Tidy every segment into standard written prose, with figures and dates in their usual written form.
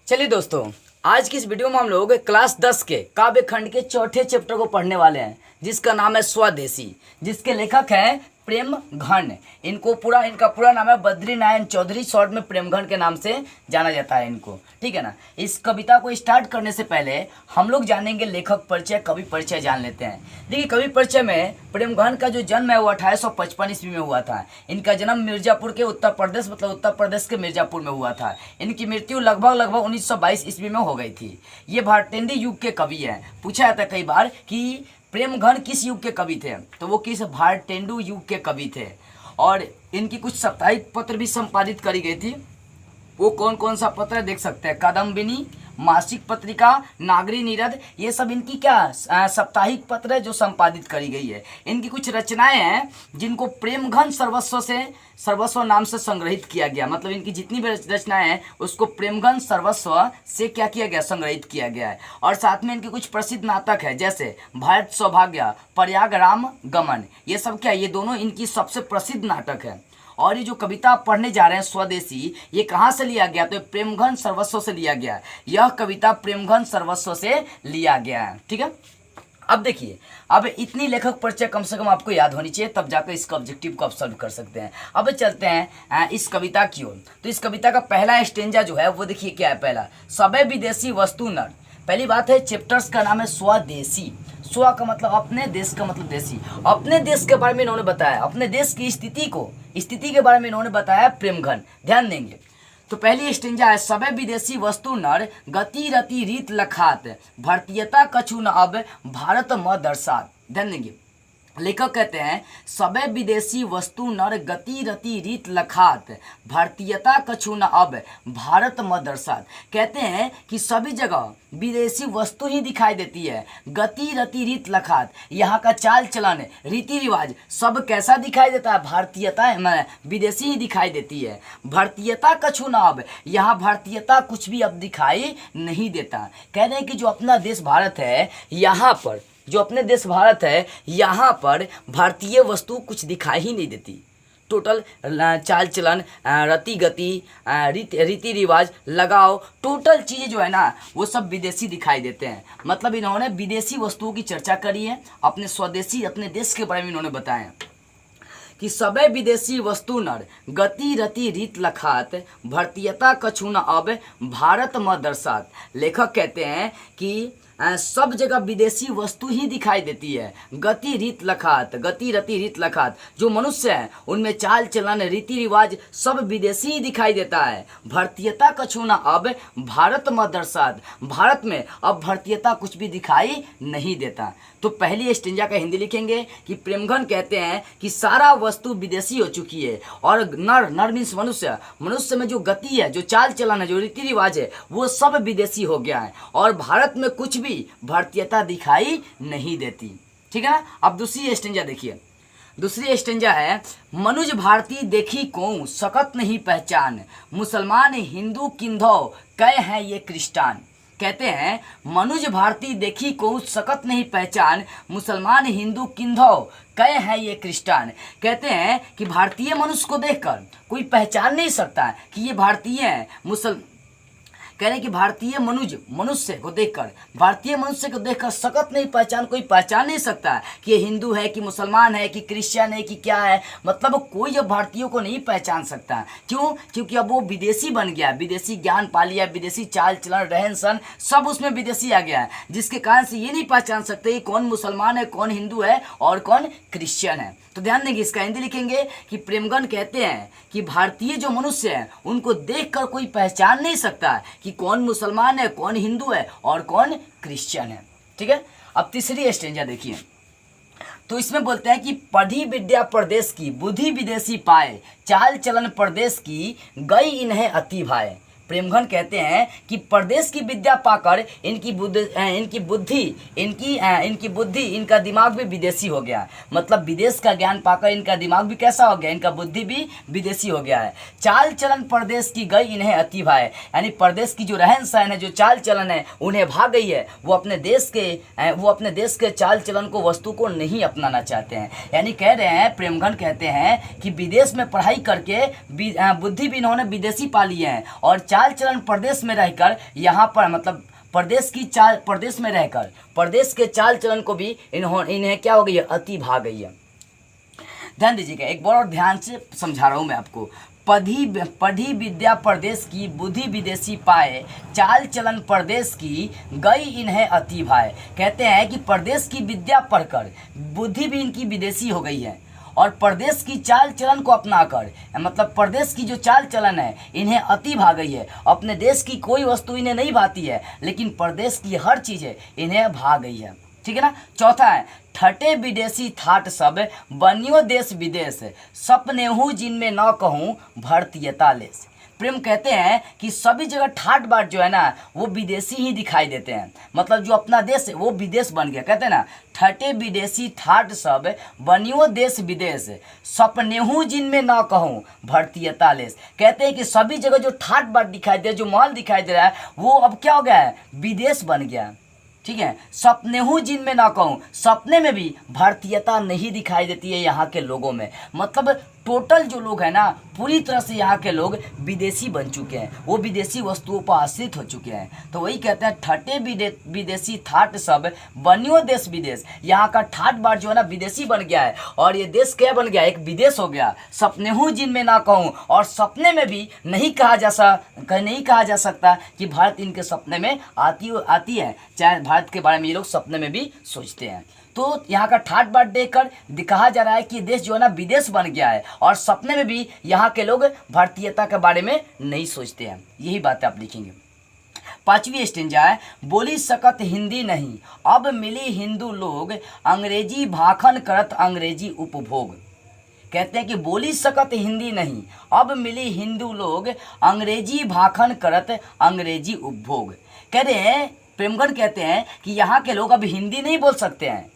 चलिए दोस्तों, आज की इस वीडियो में हम लोग क्लास 10 के काव्य खंड के चौथे चैप्टर को पढ़ने वाले हैं, जिसका नाम है स्वदेशी, जिसके लेखक हैं प्रेमघन। इनका पूरा नाम है बद्री नारायण चौधरी, शॉर्ट में प्रेमघन के नाम से जाना जाता है इनको। ठीक है ना। इस कविता को स्टार्ट करने से पहले हम लोग जानेंगे लेखक परिचय, कवि परिचय जान लेते हैं। देखिए, कवि परिचय में प्रेमघन का जो जन्म है वो 1855 ईस्वी में हुआ था। इनका जन्म मिर्जापुर के उत्तर प्रदेश उत्तर प्रदेश के मिर्जापुर में हुआ था। इनकी मृत्यु लगभग 1922 ईस्वी में हो गई थी। ये भारतेंदी युग के कवि हैं। पूछा जाता है कई बार कि प्रेमघन किस युग के कवि थे, तो वो किस भारतेंदु युग के कवि थे। और इनकी कुछ साप्ताहिक पत्र भी संपादित करी गई थी। वो कौन कौन सा पत्र देख सकते हैं, कादम्बिनी, मासिक पत्रिका, नागरी नीरद, ये सब इनकी क्या साप्ताहिक पत्र है जो संपादित करी गई है। इनकी कुछ रचनाएं हैं जिनको प्रेमघन सर्वस्व नाम से संग्रहित किया गया। मतलब इनकी जितनी भी रचनाएं हैं उसको प्रेमघन सर्वस्व से क्या किया गया, संग्रहित किया गया है। और साथ में इनके कुछ प्रसिद्ध नाटक है, जैसे भारत सौभाग्य, प्रयागराम गमन, ये सब क्या, ये दोनों इनकी सबसे प्रसिद्ध नाटक है। और ये जो कविता आप पढ़ने जा रहे हैं स्वदेशी, ये कहाँ से लिया गया, तो प्रेमघन सर्वस्व से लिया गया। यह कविता प्रेमघन सर्वस्व से लिया गया है। ठीक है। अब देखिए, अब इतनी लेखक परिचय कम से कम आपको याद होनी चाहिए, तब जाकर इसका ऑब्जेक्टिव को आप सॉल्व कर सकते हैं। अब चलते हैं इस कविता की ओर। तो इस कविता का पहला स्टेंजा जो है वो देखिए क्या है। पहला, सबे विदेशी वस्तु नर। पहली बात है, चैप्टर्स का नाम है स्वदेशी। स्व का मतलब अपने, देश का मतलब देशी। अपने देश के बारे में इन्होंने बताया, अपने देश की स्थिति के बारे में इन्होंने बताया प्रेमघन। ध्यान देंगे। तो पहली स्टेंजा है, सबे विदेशी वस्तु नर गति रति रीत लखात, भारतीयता कछु न अब भारत म दर्शात। ध्यान देंगे। लेखक कहते हैं, सबे विदेशी वस्तु नर गति रति रीत लखात, भारतीयता कछु न अब भारत म दर्शात। कहते हैं कि सभी जगह विदेशी वस्तु ही दिखाई देती है। गति रति रीत लखात, यहाँ का चाल चलन, रीति रिवाज सब कैसा दिखाई देता है, भारतीयता विदेशी ही दिखाई देती है। भारतीयता कछु न अब, यहाँ भारतीयता कुछ भी अब दिखाई नहीं देता। कह रहे हैं कि जो अपना देश भारत है, यहाँ पर जो अपने देश भारत है, यहाँ पर भारतीय वस्तु कुछ दिखाई ही नहीं देती। टोटल चाल चलन, रति गति, रीति रिवाज, लगाव, टोटल चीज़ें जो है ना वो सब विदेशी दिखाई देते हैं। मतलब इन्होंने विदेशी वस्तुओं की चर्चा करी है, अपने स्वदेशी अपने देश के बारे में इन्होंने बताया कि सबे विदेशी वस्तु नर गति रति रीत लखात, भारतीयता कछु न अब भारत म दर्शात। लेखक कहते हैं कि सब जगह विदेशी वस्तु ही दिखाई देती है। गति रीत लखात, गति रति रीत लखात, जो मनुष्य है उनमें चाल चलन रीति रिवाज सब विदेशी ही दिखाई देता है। भारतीयता कछु न अब भारत म दर्शात, भारत में अब भारतीयता कुछ भी दिखाई नहीं देता। तो पहली स्टेंजा का हिंदी लिखेंगे कि प्रेमघन कहते हैं कि सारा वस्तु विदेशी हो चुकी है, और नर मीन्स मनुष्य में जो गति है, जो चाल चलन है, जो रीति रिवाज है, वो सब विदेशी हो गया है, और भारत में कुछ भी भारतीयता दिखाई नहीं देती। ठीक है ना। अब दूसरी स्टेंजा देखिए। दूसरी स्टेंजा है, मनुज भारती देखी को सकत नहीं पहचान, मुसलमान हिंदू किंधो कह हैं ये क्रिस्टान। कहते हैं, मनुज भारती देखी को सकत नहीं पहचान, मुसलमान हिंदू किंधो कह हैं ये क्रिस्टान। कहते हैं कि भारतीय मनुष्य को देखकर कोई पहचान नहीं सकता कि ये भारतीय हैं। कह रहे हैं कि भारतीय मनुष्य को देखकर सकत नहीं पहचान, कोई पहचान नहीं सकता कि ये हिंदू है कि मुसलमान है कि क्रिश्चियन है कि क्या है। मतलब कोई अब भारतीयों को नहीं पहचान सकता। क्यों? क्योंकि अब वो विदेशी बन गया, विदेशी ज्ञान पा लिया, विदेशी चाल चलन रहन सहन सब उसमें विदेशी आ गया है, जिसके कारण से ये नहीं पहचान सकते कि कौन मुसलमान है, कौन हिंदू है और कौन क्रिश्चियन है। तो ध्यान देंगे, इसका हिंदी लिखेंगे कि प्रेमघन कहते हैं कि भारतीय जो मनुष्य हैं उनको देखकर कोई पहचान नहीं सकता कि कौन मुसलमान है, कौन हिंदू है और कौन क्रिश्चियन है। ठीक है। अब तीसरी स्टेंजा देखिए। तो इसमें बोलते हैं कि पढ़ी विद्या प्रदेश की, बुद्धि विदेशी पाए, चाल चलन प्रदेश की, गई इन्हें अति भाए। प्रेमघन कहते हैं कि प्रदेश की विद्या पाकर इनकी बुद्धि इनका दिमाग भी विदेशी हो गया। मतलब विदेश का ज्ञान पाकर इनका दिमाग भी कैसा हो गया, इनका बुद्धि भी विदेशी हो गया है। चाल चलन प्रदेश की गई इन्हें अति भाए, यानी प्रदेश की जो रहन सहन है, जो चाल चलन है उन्हें भा गई है। वो अपने देश के चाल चलन को, वस्तु को नहीं अपनाना चाहते हैं। यानी कह रहे हैं, प्रेमघन कहते हैं कि विदेश में पढ़ाई करके बुद्धि भी इन्होंने विदेशी पा लिए हैं और चाल चलन प्रदेश में रहकर यहाँ पर मतलब प्रदेश की चाल प्रदेश में रहकर प्रदेश के चाल चलन को भी इन्हें क्या हो गई है, अति भा गई है। ध्यान दीजिएगा, एक बार और ध्यान से समझा रहा हूँ मैं आपको। पढ़ी विद्या प्रदेश की, बुद्धि विदेशी पाए, चाल चलन प्रदेश की, गई इन्हें अति भाए। कहते हैं कि प्रदेश की विद्या पढ़कर बुद्धि भी इनकी विदेशी हो गई है और प्रदेश की चाल चलन को अपनाकर मतलब प्रदेश की जो चाल चलन है इन्हें अति भा गई है। अपने देश की कोई वस्तु इन्हें नहीं भाती है, लेकिन प्रदेश की हर चीज़ है इन्हें भा गई है। ठीक है ना। चौथा है, ठटे विदेशी थाट सब, बनियो देश विदेश, सपनेहू जिनमें न कहूँ भरतीयता लेस। प्रेम कहते हैं कि सभी जगह ठाट बाट जो है ना वो विदेशी ही दिखाई देते हैं, मतलब जो अपना देश है वो विदेश बन गया। कहते हैं ना, ठटे विदेशी ठाट सब, बनियो देश विदेश, सपनेहू जिनमें न कहूँ भरतीयता लेस। कहते हैं कि सभी जगह जो ठाट बाट दिखाई दे, जो महल दिखाई दे रहा है, वो अब क्या हो गया है, विदेश बन गया। ठीक है। सपनेहू जिनमें ना कहूँ, सपने में भी भारतीयता नहीं दिखाई देती है यहाँ के लोगों में। मतलब टोटल जो लोग हैं ना, पूरी तरह से यहाँ के लोग विदेशी बन चुके हैं, वो विदेशी वस्तुओं पर आश्रित हो चुके हैं। तो वही कहते हैं, ठटे विदेशी ठाट सब, बनियो देश विदेश। यहाँ का ठाट बाट जो है ना विदेशी बन गया है और ये देश क्या बन गया, एक विदेश हो गया। सपनेहू जिनमें ना कहूँ, और सपने में भी नहीं कहा जा सकता कि भारत इनके सपने में आती है, चाहे भारत के बारे में ये लोग सपने में भी सोचते हैं। तो यहाँ का ठाट बाट देखकर कहा जा रहा है कि देश जो है ना विदेश बन गया है और सपने में भी यहाँ के लोग भारतीयता के बारे में नहीं सोचते हैं। यही बात आप लिखेंगे। पांचवी स्टेंजा है, बोली सकत हिंदी नहीं, अब मिली हिंदू लोग, अंग्रेजी भाखन करत अंग्रेजी उपभोग। कहते हैं कि बोली सकत हिंदी नहीं, अब मिली हिंदू लोग, अंग्रेजी भाखन करत अंग्रेजी उपभोग। कह रहे हैं, प्रेमगढ़ कहते हैं कि यहाँ के लोग अब हिंदी नहीं बोल सकते हैं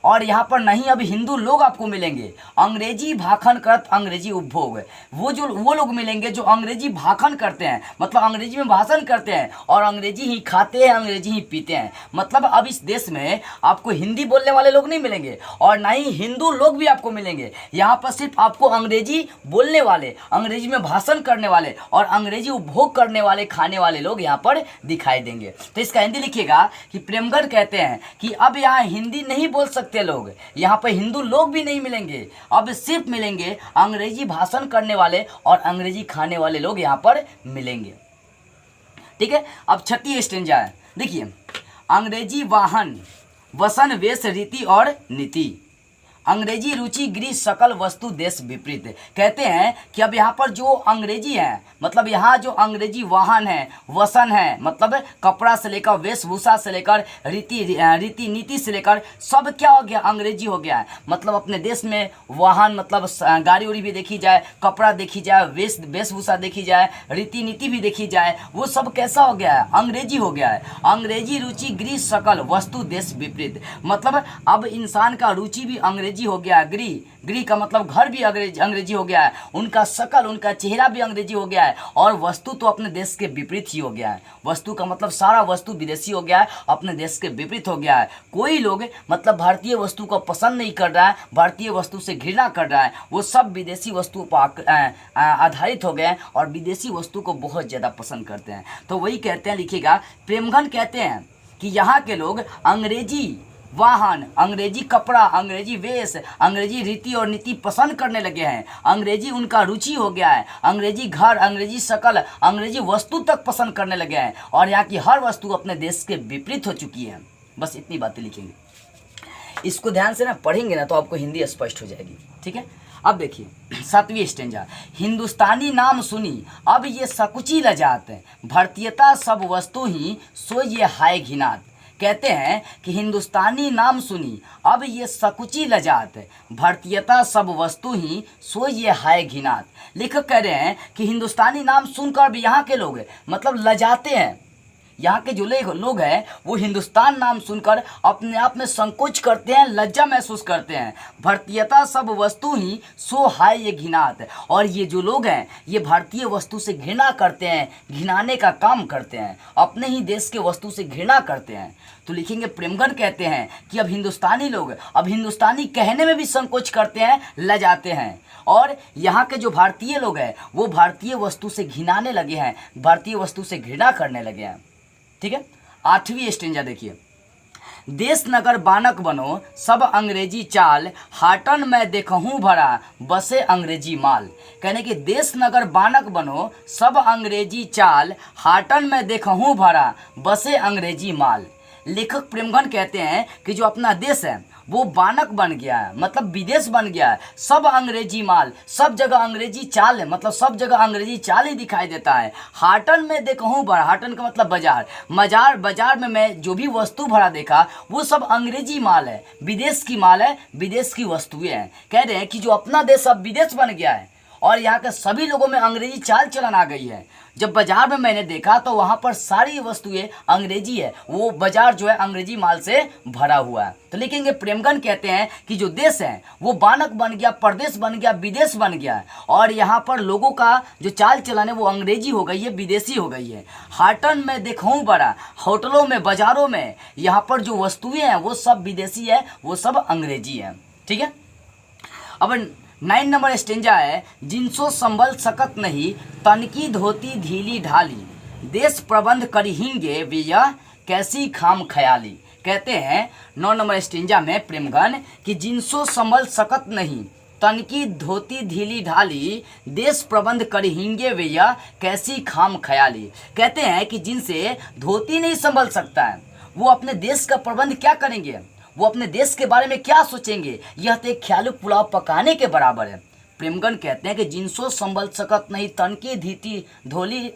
और यहाँ पर नहीं अब हिंदू लोग आपको मिलेंगे, अंग्रेजी भाखन करत अंग्रेजी उपभोग। वो लोग मिलेंगे जो अंग्रेजी भाखन करते हैं, मतलब अंग्रेजी में भाषण करते हैं और अंग्रेजी ही खाते हैं, अंग्रेजी ही पीते हैं। मतलब अब इस देश में आपको हिंदी बोलने वाले लोग नहीं मिलेंगे और ना ही हिंदू लोग भी आपको मिलेंगे। यहाँ पर सिर्फ आपको अंग्रेजी बोलने वाले, अंग्रेजी में भाषण करने वाले और अंग्रेजी उपभोग करने वाले, खाने वाले लोग यहाँ पर दिखाई देंगे। तो इसका हिंदी लिखिएगा कि प्रेमगढ़ कहते हैं कि अब यहाँ हिंदी नहीं बोल सकते लोग, यहाँ पर हिंदू लोग भी नहीं मिलेंगे, अब सिर्फ मिलेंगे अंग्रेजी भाषण करने वाले और अंग्रेजी खाने वाले लोग यहाँ पर मिलेंगे। ठीक है। अब छठी स्टेंजा है, देखिए, अंग्रेजी वाहन वसन वेश रीति और नीति, अंग्रेजी रुचि गृह सकल वस्तु देश विपरीत। कहते हैं कि अब यहाँ पर जो अंग्रेजी है, मतलब यहाँ जो अंग्रेजी वाहन है, वसन है, मतलब कपड़ा से लेकर वेशभूषा से लेकर रीति नीति से लेकर सब क्या हो गया, अंग्रेजी हो गया है। मतलब अपने देश में वाहन मतलब गाड़ी उड़ी भी देखी जाए, कपड़ा देखी जाए, वेशभूषा देखी जाए, रीति नीति भी देखी जाए, वो सब कैसा हो गया है, अंग्रेजी हो गया है। अंग्रेजी रुचि गृह सकल वस्तु देश विपरीत, मतलब अब इंसान का रुचि भी अंग्रेजी हो गया है। गृह का मतलब घर भी अंग्रेजी हो गया है, उनका शकल, उनका चेहरा भी अंग्रेजी हो गया है और वस्तु तो अपने देश के विपरीत ही हो गया है। वस्तु का मतलब सारा वस्तु विदेशी हो गया है, अपने देश के विपरीत हो गया है। कोई लोग मतलब भारतीय वस्तु को पसंद नहीं कर रहा है, भारतीय वस्तु से घृणा कर रहा है, वो सब विदेशी वस्तुओं पर आधारित हो गए हैं और विदेशी वस्तु को बहुत ज़्यादा पसंद करते हैं। तो वही कहते हैं, लिखिएगा, प्रेमगढ़ कहते हैं कि यहाँ के लोग अंग्रेजी वाहन, अंग्रेजी कपड़ा, अंग्रेजी वेश, अंग्रेजी रीति और नीति पसंद करने लगे हैं। अंग्रेजी उनका रुचि हो गया है, अंग्रेजी घर, अंग्रेजी शकल, अंग्रेजी वस्तु तक पसंद करने लगे हैं और यहाँ की हर वस्तु अपने देश के विपरीत हो चुकी है। बस इतनी बातें लिखेंगे, इसको ध्यान से ना पढ़ेंगे ना तो आपको हिंदी स्पष्ट हो जाएगी। ठीक है। अब देखिए सातवीं स्टेंजा, हिंदुस्तानी नाम सुनी अब ये सकुची लजात, भारतीयता सब वस्तु ही सो ये हाय घिनात। कहते हैं कि हिंदुस्तानी नाम सुनी अब ये सकुची लजात, भारतीयता सब वस्तु ही सो ये हाय घिनात। लेखक कह रहे हैं कि हिंदुस्तानी नाम सुनकर भी यहाँ के लोग मतलब लजाते हैं। यहाँ के जो लोग हैं वो हिंदुस्तान नाम सुनकर अपने आप में संकोच करते हैं, लज्जा महसूस करते हैं। भारतीयता सब वस्तु ही सो हाय ये घिनात। और ये जो लोग हैं ये भारतीय वस्तु से घृणा करते हैं, घिनाने का काम करते हैं, अपने ही देश के वस्तु से घृणा करते हैं। तो लिखेंगे प्रेमगन कहते हैं कि अब हिंदुस्तानी लोग अब हिंदुस्तानी कहने में भी संकोच करते हैं, लजाते हैं। और यहाँ के जो भारतीय लोग हैं वो भारतीय वस्तु से घिनाने लगे हैं, भारतीय वस्तु से घृणा करने लगे हैं। ठीक है, 8वीं स्टेंजा देखिए। देश नगर बानक बनो सब अंग्रेजी चाल, हाटन में देखूं भरा बसे अंग्रेजी माल। कहने कि देश नगर बानक बनो सब अंग्रेजी चाल, हाटन में देखूं भरा बसे अंग्रेजी माल। लेखक प्रेमगन कहते हैं कि जो अपना देश है वो बानक बन गया है, मतलब विदेश बन गया है। सब अंग्रेजी माल, सब जगह अंग्रेजी चाल है, मतलब सब जगह अंग्रेजी चाल ही दिखाई देता है। हाटन में देखूं भरा, हाटन का मतलब बाजार, बाजार में मैं जो भी वस्तु भरा देखा वो सब अंग्रेजी माल है, विदेश की माल है, विदेश की वस्तुएं हैं। कह रहे हैं कि जो अपना देश अब विदेश बन गया है और यहाँ के सभी लोगों में अंग्रेजी चाल चलन आ गई है। जब बाजार में मैंने देखा तो वहाँ पर सारी वस्तुएं अंग्रेजी है, वो बाजार जो है अंग्रेजी माल से भरा हुआ है। तो लिखेंगे प्रेमगन कहते हैं कि जो देश है वो बानक बन गया, प्रदेश बन गया, विदेश बन गया और यहाँ पर लोगों का जो चाल चलन है वो अंग्रेजी हो गई है, विदेशी हो गई है। हाटन में देखूं बड़ा, होटलों में, बाजारों में यहाँ पर जो वस्तुएं हैं वो सब विदेशी है, वो सब अंग्रेजी है। ठीक है, अब 9 नंबर स्टेंजा है। जिनसो संबल सकत नहीं, तनकी धोती ढीली ढाली, देश प्रबंध करिहिंगे विया कैसी खाम ख्याली। कहते हैं 9 नंबर स्टेंजा में प्रेमगन कि जिनसो संबल सकत नहीं, तनकी धोती ढीली ढाली, देश प्रबंध करिहिंगे विया कैसी खाम ख्याली। कहते हैं कि जिनसे धोती नहीं संभल सकता है वो अपने देश का प्रबंध क्या करेंगे, वो अपने देश के बारे में क्या सोचेंगे, यह तो एक ख्यालू पुलाव पकाने के बराबर है। प्रेमगन कहते हैं कि जिनसो संभल सकत नहीं, तनकी धीती धोली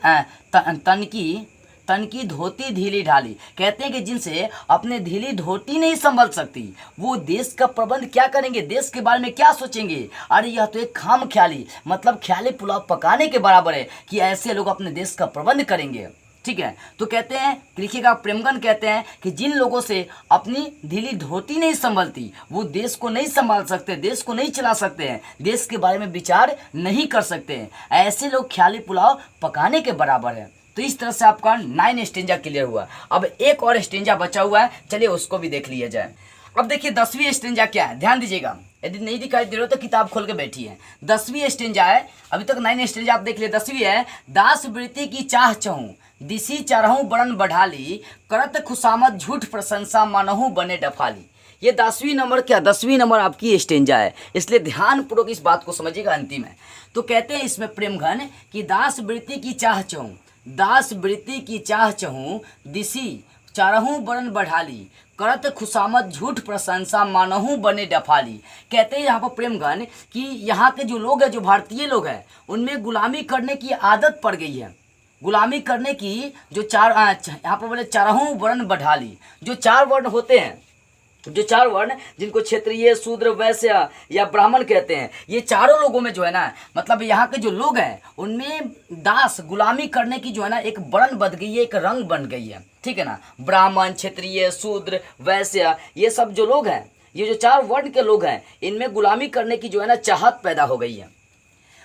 तनकी धोती ढीली ढाली। कहते हैं कि जिनसे अपने ढीली धोती नहीं संभल सकती वो देश का प्रबंध क्या करेंगे, देश के बारे में क्या सोचेंगे। अरे यह तो एक खाम ख्याली, मतलब ख्याली पुलाव पकाने के बराबर है कि ऐसे लोग अपने देश का प्रबंध करेंगे। ठीक है, तो कहते हैं, लिखिएगा प्रेमगन कहते हैं कि जिन लोगों से अपनी ढीली धोती नहीं संभलती वो देश को नहीं संभाल सकते, देश को नहीं चला सकते हैं, देश के बारे में विचार नहीं कर सकते हैं, ऐसे लोग ख्याली पुलाव पकाने के बराबर है। तो इस तरह से आपका 9 स्टेंजा क्लियर हुआ। अब एक और स्टेंजा बचा हुआ है, चलिए उसको भी देख लिया जाए। अब देखिए 10वीं स्टेंजा क्या है, ध्यान दीजिएगा, यदि नहीं दिखाई दे रहा तो किताब खोल के बैठी है। 10वीं स्टेंजा है, अभी तक 9 स्टेंजा आप देख लिए, 10वीं है। दास वृत्ति की चाह चहूँ, दिसी चरहूँ बरन बढ़ाली, करत खुशामद झूठ प्रशंसा मानहूँ बने डफाली। ये 10वीं नंबर क्या, 10वीं नंबर आपकी स्टेंजा है, इसलिए ध्यानपूर्वक इस बात को समझिएगा अंतिम है। तो कहते हैं इसमें प्रेमघन कि दास वृत्ति की चाह चहूँ, दास वृत्ति की चाह चहूँ, दिसी चारहूँ बरन बढ़ाली, करत खुशामद झूठ प्रशंसा मानहूँ बने डफाली। कहते हैं यहाँ पर प्रेमगन कि यहाँ के जो लोग हैं, जो भारतीय लोग हैं, उनमें गुलामी करने की आदत पड़ गई है। गुलामी करने की जो यहाँ पर बोले चारहूँ वर्ण बढ़ाली, जो 4 वर्ण होते हैं, जो 4 वर्ण जिनको क्षेत्रीय, शूद्र, वैश्य या ब्राह्मण कहते हैं, ये चारों लोगों में जो है ना, मतलब यहाँ के जो लोग हैं उनमें दास गुलामी करने की जो है ना एक वर्ण बन गई है, एक रंग बन गई है। ठीक है ना, ब्राह्मण, क्षेत्रीय, शूद्र, वैश्य, ये सब जो लोग हैं, ये जो 4 वर्ण के लोग हैं, इनमें गुलामी करने की जो है ना चाहत पैदा हो गई है।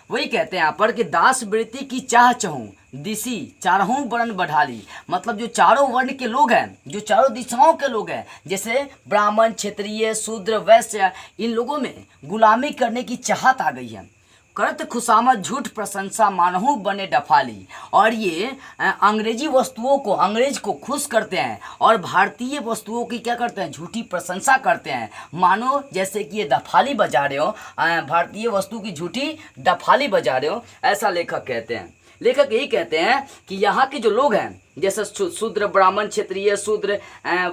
वही कहते हैं यहाँ पर कि दास वृत्ति की चाह चहूँ, दिशी चारहूँ वर्ण बढ़ाली, मतलब जो चारों वर्ण के लोग हैं, जो चारों दिशाओं के लोग हैं, जैसे ब्राह्मण, क्षेत्रीय, शूद्र, वैश्य, इन लोगों में गुलामी करने की चाहत आ गई है। करत खुशामद झूठ प्रशंसा मानहूँ बने डफाली, और ये अंग्रेजी वस्तुओं को, अंग्रेज को खुश करते हैं और भारतीय वस्तुओं की क्या करते हैं, झूठी प्रशंसा करते हैं। मानो जैसे कि ये डफाली बजा रहे हो, भारतीय वस्तु की झूठी डफाली बजा रहे हो, ऐसा लेखक कहते हैं। लेखक यही कहते हैं कि यहाँ के जो लोग हैं, जैसे शूद्र, ब्राह्मण, क्षेत्रीय, शूद्र,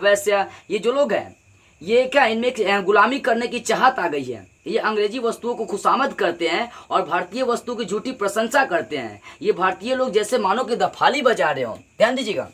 वैश्य, ये जो लोग हैं, ये क्या, इनमें गुलामी करने की चाहत आ गई है। ये अंग्रेजी वस्तुओं को खुशामद करते हैं और भारतीय वस्तु की झूठी प्रशंसा करते हैं। ये भारतीय लोग जैसे मानो कि दफाली बजा रहे हो। ध्यान दीजिएगा।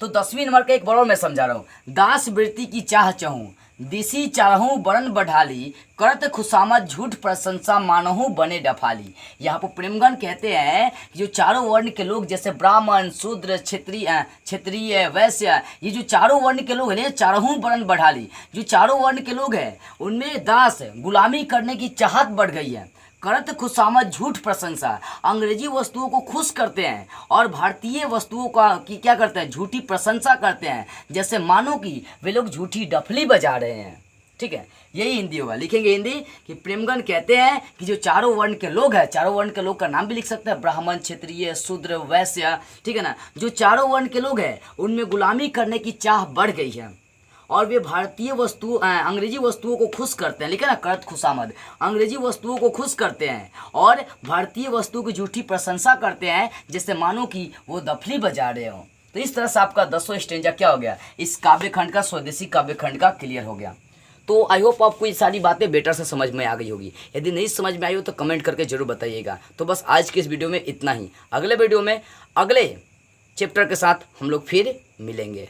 तो 10वीं नंबर का एक बड़ा मैं समझा रहा हूँ, दास वृत्ति की चाह चहूँ, दिसी चारहूँ बरन बढ़ाली, करत खुशामद झूठ प्रशंसा मानहु बने डफाली। यहाँ पर प्रेमगण कहते हैं कि जो चारों वर्ण के लोग जैसे ब्राह्मण, शूद्र, क्षत्रिय, वैश्य, ये जो चारों वर्ण के लोग हैं, चारहूँ बरन बढ़ाली, जो चारों वर्ण के लोग हैं उनमें दास गुलामी करने की चाहत बढ़ गई है। करत खुशामद झूठ प्रशंसा, अंग्रेजी वस्तुओं को खुश करते हैं और भारतीय वस्तुओं की क्या करते हैं, झूठी प्रशंसा करते हैं, जैसे मानो कि वे लोग झूठी डफली बजा रहे हैं। ठीक है, यही हिंदी होगा। लिखेंगे हिंदी कि प्रेमगण कहते हैं कि जो चारों वर्ण के लोग हैं, चारों वर्ण के लोग का नाम भी लिख सकते हैं, ब्राह्मण, क्षत्रिय, शूद्र, वैश्य, ठीक है ना, जो चारों वर्ण के लोग हैं उनमें गुलामी करने की चाह बढ़ गई है और वे भारतीय अंग्रेजी वस्तुओं को खुश करते हैं। लिखा ना, करत खुशामद, अंग्रेजी वस्तुओं को खुश करते हैं और भारतीय वस्तुओं की झूठी प्रशंसा करते हैं, जैसे मानो कि वो दफली बजा रहे हो। तो इस तरह से आपका 10वां स्टेंजा क्या हो गया, इस काव्य खंड का, स्वदेशी काव्य खंड का क्लियर हो गया। तो आई होप आपको ये सारी बातें बेटर से समझ में आ गई होगी। यदि नहीं समझ में आई हो तो कमेंट करके जरूर बताइएगा। तो बस आज के इस वीडियो में इतना ही। अगले वीडियो में अगले चैप्टर के साथ हम लोग फिर मिलेंगे।